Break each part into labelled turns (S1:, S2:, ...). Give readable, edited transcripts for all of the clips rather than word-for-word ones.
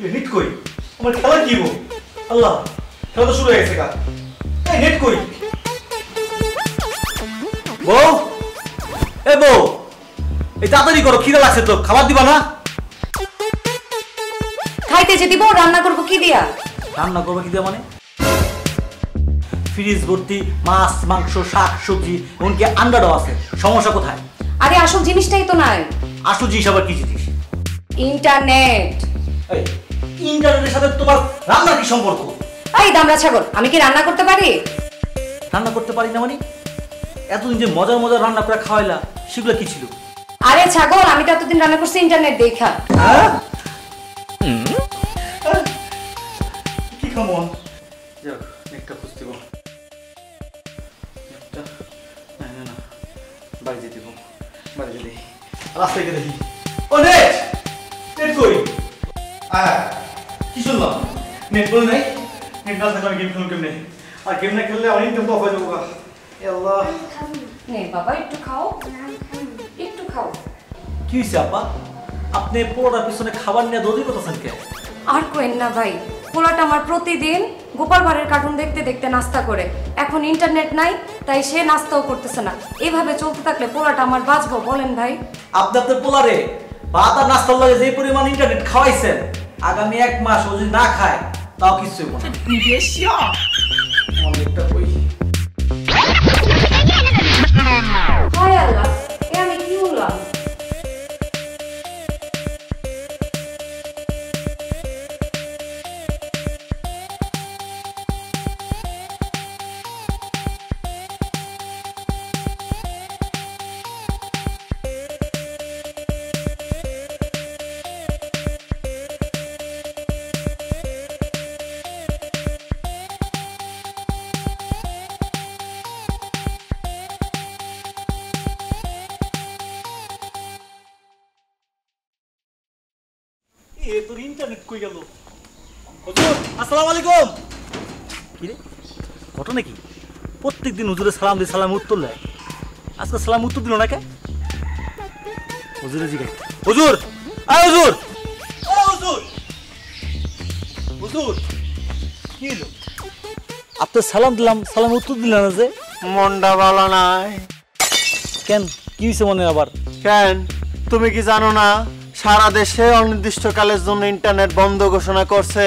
S1: Net কই? আমার খেলা কি গো? আল্লাহ, খেলা তো শুরু হয়ে গেছে গা। এই নেট কই? বউ, এ বউ, এই তাড়াতাড়ি করো, খিদা লাগছে তো, খাবার দিবা না?
S2: খাইতে যে দিব, রান্না করব কি দিয়া?
S1: রান্না করবো কি দিয়া মানে? ফ্রিজ ভর্তি মাছ, মাংস, শাক, সবজি, এমনকি আন্ডারও আছে। সমস্যা কোথায়?
S2: আরে আসল জিনিসটাই তো নাই।
S1: আসল জিনিস আবার কি জিনিস?
S2: ইন্টারনেট।
S1: এই ইন্টারনেটের সাথে তোমার রান্নার কি সম্পর্ক?
S2: এই দামড়া ছাগল, আমি কি রান্না করতে পারি?
S1: রান্না করতে পারি না মানে? এতদিন যে মজার মজার রান্না করে খাওয়াইলা, সেগুলো কি ছিল?
S2: আরে ছাগল, আমি তো এতদিন রান্না করছি ইন্টারনেট দেখা।
S1: কি খামো? যাক, নেটটা খুঁজতে গো। নেটটা না না না, বাড়ি যেতে গো, বাড়ি যেতে রাস্তায় গিয়ে দেখি। ও নেট, নেট কই? কি শুনলাম? নেট বলে নাই? নেট না থাকলে আমি গেম খেলুন কেমনে? আর গেম না খেললে অনেক দিন তো হয়ে যাবো গা। আল্লাহ,
S2: নে বাবা একটু খাও, একটু খাও।
S1: কি হয়েছে আপা? আপনি পোড়ার পিছনে খাবার নিয়ে দৌড়ি করতেছেন কে?
S2: আর কোয়েন না ভাই, পোলাটা আমার প্রতিদিন গোপাল ভাঁড়ের কার্টুন দেখতে দেখতে নাস্তা করে। এখন ইন্টারনেট নাই, তাই সে নাস্তাও করতেছে না। এভাবে চলতে থাকলে পোলাটা আমার বাঁচবো বলেন ভাই?
S1: আপনি আপনার পোলারে ভাত আর নাস্তার লাগে যে পরিমাণ ইন্টারনেট খাওয়াইছেন, আগামী 1 মাস ও যদি না খায় তাও কিছু হইব না। অনেকটা কই।
S2: হায় আল্লাহ, এ আমি কি বললাম?
S1: এ তোর ইন্টারনেট কই গেল? হুজুর, আসসালামু আলাইকুম। কি রে, ঘটনা কি? প্রত্যেকদিন হুজুরে সালাম দিয়ে সালাম উত্তর দেয়, আজকে সালাম উত্তর দিল না কে? হুজুরে জিজ্ঞাসা, হুজুর, আয় হুজুর, ও হুজুর, হুজুর, কি হলো? আপনার সালাম দিলাম, সালাম উত্তর দিল না যে?
S3: মনটা ভালো নাই।
S1: কেন, কি হয়েছে মনে আবার?
S3: কেন, তুমি কি জানো না সারা দেশে অনির্দিষ্টকালের জন্য ইন্টারনেট বন্ধ ঘোষণা করছে?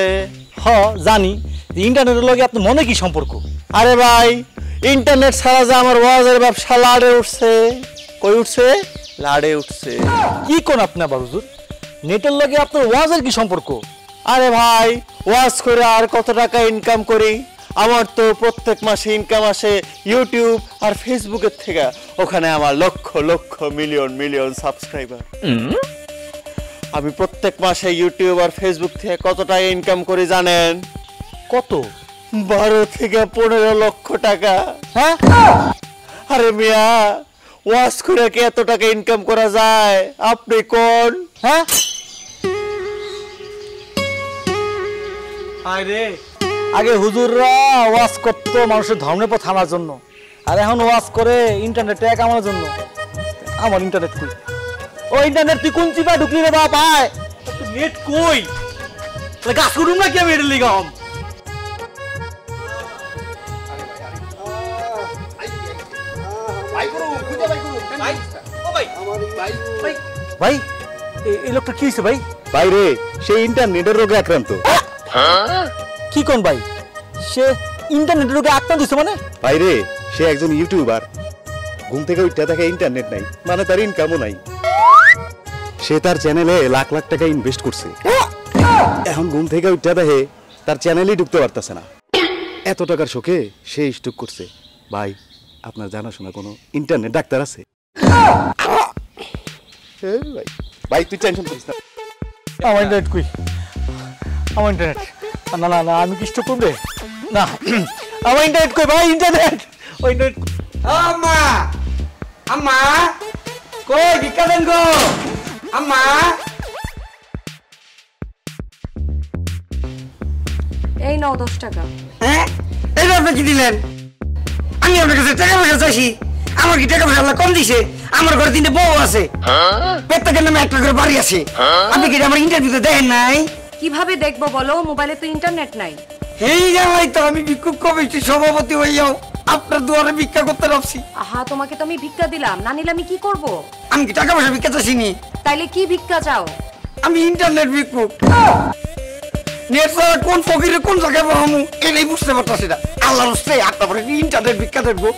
S1: হ জানি, ইন্টারনেটের লগে আপনার মনে কি সম্পর্ক?
S3: আরে ভাই, ইন্টারনেট ছাড়া যে আমার ওয়াজের ব্যবসা লাড়ে উঠছে। কই উঠছে? লাড়ে উঠছে।
S1: কি কোন আপনি আবার হুজুর? নেটের লগে আপনার ওয়াজের কি সম্পর্ক?
S3: আরে ভাই, ওয়াজ করে আর কত টাকা ইনকাম করি? আমার তো প্রত্যেক মাসে ইনকাম আসে ইউটিউব আর ফেসবুকের থেকে। ওখানে আমার lakh lakh million million subscriber. আমি প্রত্যেক মাসে ইউটিউব আর ফেসবুক থেকে কত টাকা ইনকাম করি জানেন?
S1: কত?
S3: 12 থেকে 15 লক্ষ টাকা।
S1: হ্যাঁ?
S3: আরে মিয়া, ওয়াজ করে কি এত টাকা ইনকাম করা যায়? আপনি কোন?
S1: হ্যাঁ? আরে আগে হুজুররা ওয়াজ করতো মানুষের ধর্মের পথ আনার জন্য, আর এখন ওয়াজ করে ইন্টারনেট ট্যাগ আমার জন্য। আমার ইন্টারনেট কই? ও ইন্টারনেট তুই কোন চিপা ঢুকলি রে বাপ? আয়, নেট কই? গাছ করুন না কি আমি এটা লিগাম? ভাই, এই লোকটা কি হয়েছে ভাই?
S4: বাইরে সে ইন্টারনেটের রোগে আক্রান্ত।
S1: কি কোন ভাই? সে ইন্টারনেটের রোগে আক্রান্ত হয়েছে মানে?
S4: বাইরে সে একজন ইউটিউবার, ঘুম থেকে উঠতে দেখে ইন্টারনেট নাই, মানে তার ইনকামও নাই। সে তার চ্যানেলে লাখ লাখ টাকা ইনভেস্ট করছে, এখন ঘুম থেকে উঠতে দেখে তার চ্যানেলেই ঢুকতে পারতেছে না। এত টাকার শোকে সে স্টক করছে। ভাই, আপনার জানাশোনা কোনো ইন্টারনেট ডাক্তার আছে? ভাই ভাই তুই টেনশন করিস না।
S1: আমার ইন্টারনেট কই? আমার ইন্টারনেট, না না না, আমি কি স্টক করবে না? আমার ইন্টারনেট কই ভাই? ইন্টারনেট, ওই ইন্টারনেট।
S5: আম্মা, আম্মা কই ভিক্ষা দেন গো? আম্মা,
S2: এই নাও 10 টাকা।
S5: হ্যাঁ এই আপনি কি দিলেন? আমি আপনার কাছে টাকা পয়সা চাইছি, আমার কি টাকা পয়সা আল্লাহ কম দিছে? আমার ঘরে 3টে বউ আছে, প্রত্যেকের নামে একটা করে বাড়ি আছে। আপনি কি আমার ইন্টারভিউতে দেখেন নাই?
S2: কিভাবে দেখবো বলো, মোবাইলে তো ইন্টারনেট নাই।
S5: এই জামাই তো আমি বিক্ষোভ কমিটির সভাপতি হইয়াও আপনার দুয়ারে ভিক্ষা করতে রাখছি।
S2: আহা, তোমাকে তো আমি ভিক্ষা দিলাম, না নিলে আমি কি করব?
S5: আমি কি টাকা পয়সা ভিক্ষা চাইনি?
S2: তাইলে কি ভিক্ষা চাও?
S5: আমি ইন্টারনেট ভিক্ষুক। নেট ছাড়া কোন ফকিরে কোন জায়গায় পাবো এটাই বুঝতে পারতাছি না। আল্লাহর হস্তে আপনার ইন্টারনেট ভিক্ষা দেখবো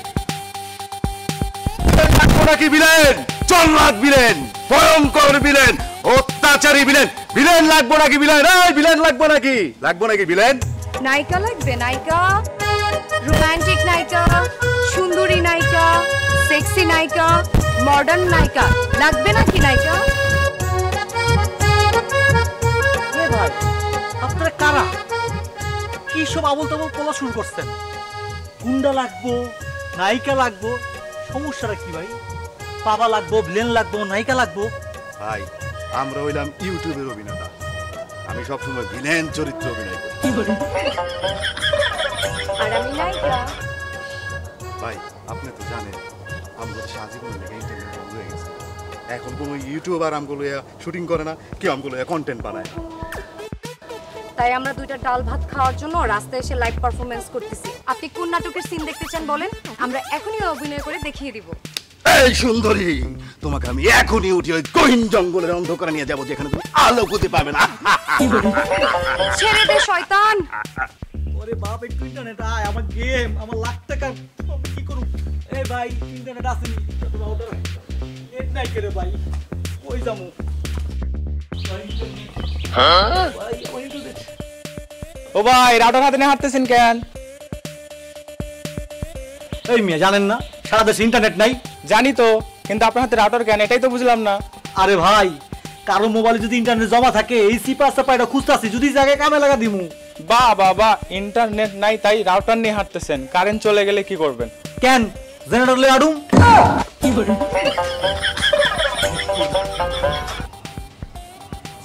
S4: নাকি বিলেন, চলরাত বিলেন, ভয়ঙ্কর বিলেন, অত্যাচারী বিলেন, বিলেন লাগবো নাকি বিলেন? এই বিলেন লাগবো নাকি? লাগবো নাকি বিলেন?
S2: নায়িকা লাগবে, নায়িকা, রোমান্টিক নায়িকা, সুন্দরী নায়িকা, সেক্সি নায়িকা, মডার্ন নায়িকা লাগবে নাকি নায়িকা?
S1: এ ভাই, আপনারা কারা? কি সব আবল তাবল বলা শুরু করছেন? গুন্ডা লাগবো, নায়িকা লাগবো, সমস্যাটা কি ভাই? বাবা লাগবো, ভিলেন লাগবো, নায়িকা লাগবো?
S4: ভাই আমরা হইলাম ইউটিউবের অভিনেতা, আমি সবসময় ভিলেন চরিত্র অভিনয় করি।
S2: আর আমি নায়িকা।
S4: ভাই আপনি তো জানেন আমাদের সাজীবন লেগে ইন্টারনেট বন্ধ হয়ে গেছে, এখন কোনো ইউটিউবার আমগুলো শুটিং করে না, কেউ আমগুলো কন্টেন্ট বানায়।
S2: তাই আমরা দুইটা ডাল ভাত খাওয়ার জন্য রাস্তায় এসে লাইভ পারফরমেন্স করতেছি। আপনি কোন নাটকের সিন দেখতে চান বলেন, আমরা এখনই অভিনয় করে দেখিয়ে দিব।
S4: এই সুন্দরী, তোমাকে আমি এখনই উঠি ওই গহীন জঙ্গলের অন্ধকারে নিয়ে যাবো, যেখানে তুমি আলো খুঁজে পাবে না।
S2: ছেড়ে দে শয়তান।
S1: ওরে বাপ, একটু ইন্টারনেট আয়, আমার গেম, আমার লাখ টাকা, আমি কি করব? এই ভাই ইন্টারনেট আসেনি, রাউটার নেট নাই করে ভাই, কই যামু?
S3: ও ভাই, রাউটার হাতে নিয়ে হাঁটতেছেন কেন?
S1: এই মিয়া জানেন না সারা দেশে ইন্টারনেট নাই?
S3: জানি তো, কিন্তু আপনার হাতে রাউটার কেন এটাই তো বুঝলাম না।
S1: আরে ভাই, কারো মোবাইলে যদি ইন্টারনেট জমা থাকে, এই সিপা সাপা এটা খুঁজতাছি, যদি জায়গায় কামে লাগা দিমু।
S3: বাবা, ইন্টারনেট নাই তাই রাউটার নিয়ে হাঁটতেছেন, কারেন্ট চলে গেলে কি করবেন?
S1: কেন জেনারেটর লয়ে আডুম?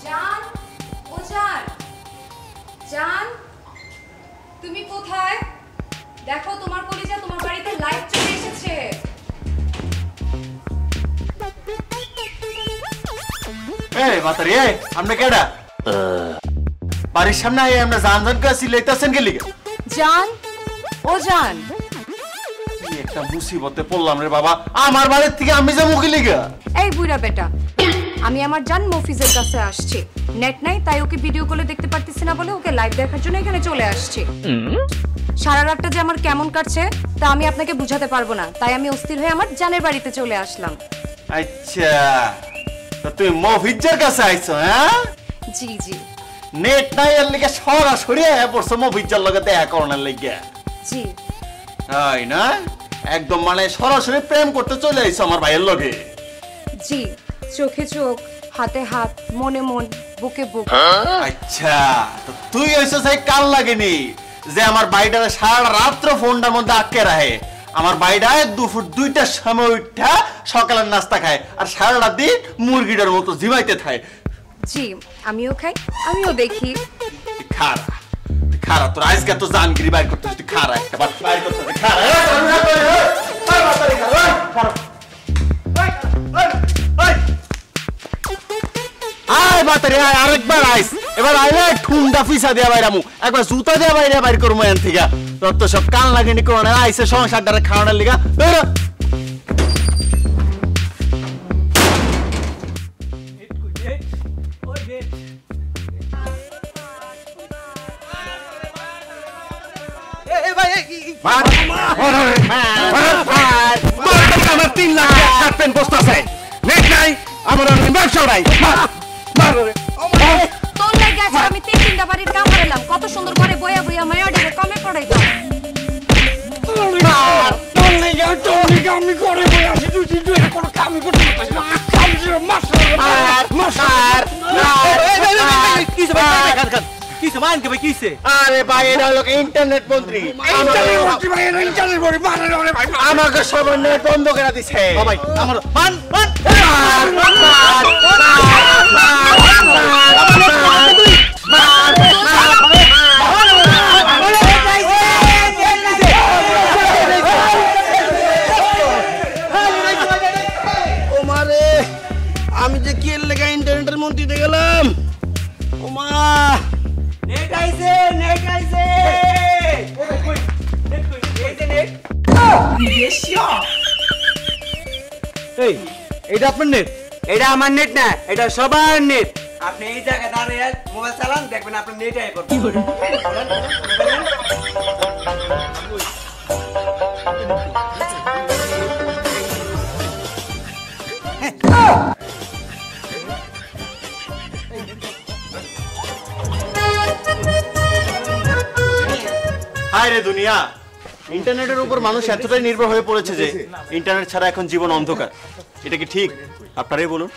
S2: জান, ও জান, জান, তুমি কোথায়? দেখো তোমার কলিজা তোমার বাড়িতে লাইভ চলে এসেছে।
S3: এই মাতারি, এই আমরা কেডা? বাড়ির সামনে আই আমরা জান কাছে লইতাছেন গেলি?
S2: জান, ও জান,
S3: কি একটা মুসিবতে পড়লাম রে বাবা, আমার বাড়ির থেকে আমি যে মুখে লিগা।
S2: এই বুড়া বেটা, আমি আমার জান মফিজের কাছে আসছি। নেট নাই তাই ওকে ভিডিও কলে দেখতে পারতেছি না বলে ওকে লাইভ দেখার জন্য এখানে চলে আসছি। সারা রাতটা যে আমার কেমন কাটছে তা আমি আপনাকে বুঝাতে পারবো না, তাই আমি অস্থির হয়ে আমার জানের বাড়িতে চলে আসলাম।
S3: আচ্ছা, তো তুই মফিজের কাছে আইছো? হ্যাঁ
S2: জি জি
S3: নেট নাই এর লিগে সরাসরি পড়ছো মফিজের লগে দেখা করানোর লিগে?
S2: জি
S3: তাই না? একদম মানে সরাসরি প্রেম করতে চলে আইছো আমার ভাইয়ের লগে?
S2: জি, চোখে চোখ, হাতে হাত, মনে মন, বুকে বুক।
S3: আচ্ছা, তো তুই এসে সেই কাল লাগেনি যে আমার বাইটারে সারা রাত্র ফোনটার মধ্যে আটকে রাখে, আমার বাইটায় দুপুর 2টার সময় উঠা সকালের নাস্তা খায় আর সারাটা দিন মুরগিটার মতো ঝিমাইতে থাকে।
S2: জি, আমিও খাই, আমিও দেখি।
S3: খারা খারা, তোর আজকে তো জানগিরি বাইর করতে, তুই খারা একটা বাইর করতে খারা। আয় বাতারে আয়, আরেকবার আইস, এবার আইলে ঠুন্ডা ফিসা দিয়া বাইরামু, একবার জুতা দিয়া বাইরে বাইর করবো এখান থেকে। তোর তো সব কান লাগেনি কোন আইসে সংসারটারে খাওয়ানোর লিগা। বেরো। আমার 3 লাখ শার্ট প্যান্ট বসতেছে, নেট নাই, আমার ব্যবসাও নাই।
S2: তোর লাগে আজকে আমি 3-3টা বাড়ির কাম করলাম, কত সুন্দর করে বইয়া বইয়া মায়া ডেকে কমে পড়াইতাম।
S5: আমি করে বই আসি, তুই কোনো কামই করতে পারছিস না।
S3: আরে ভাই, এটা হলো ইন্টারনেট মন্ত্রী, আমাকে সব নেট বন্ধ করে দিছে।
S1: ভাই আমার মান
S5: আমি যে কি লেখা ইন্টারনেটের মন্ত্রীতে গেলাম, ও মা আইছে
S1: এই এটা আপনার নেট?
S5: এটা আমার নেট না, এটা সবার নেট। আপনি এই জায়গায় দাঁড়িয়ে মোবাইল চালান, দেখবেন আপনার নেট আই করবে।
S3: হায় রে দুনিয়া, ইন্টারনেটের উপর মানুষ এতটাই নির্ভর হয়ে পড়েছে যে ইন্টারনেট ছাড়া এখন জীবন অন্ধকার। এটা কি ঠিক? আপনারাই বলুন।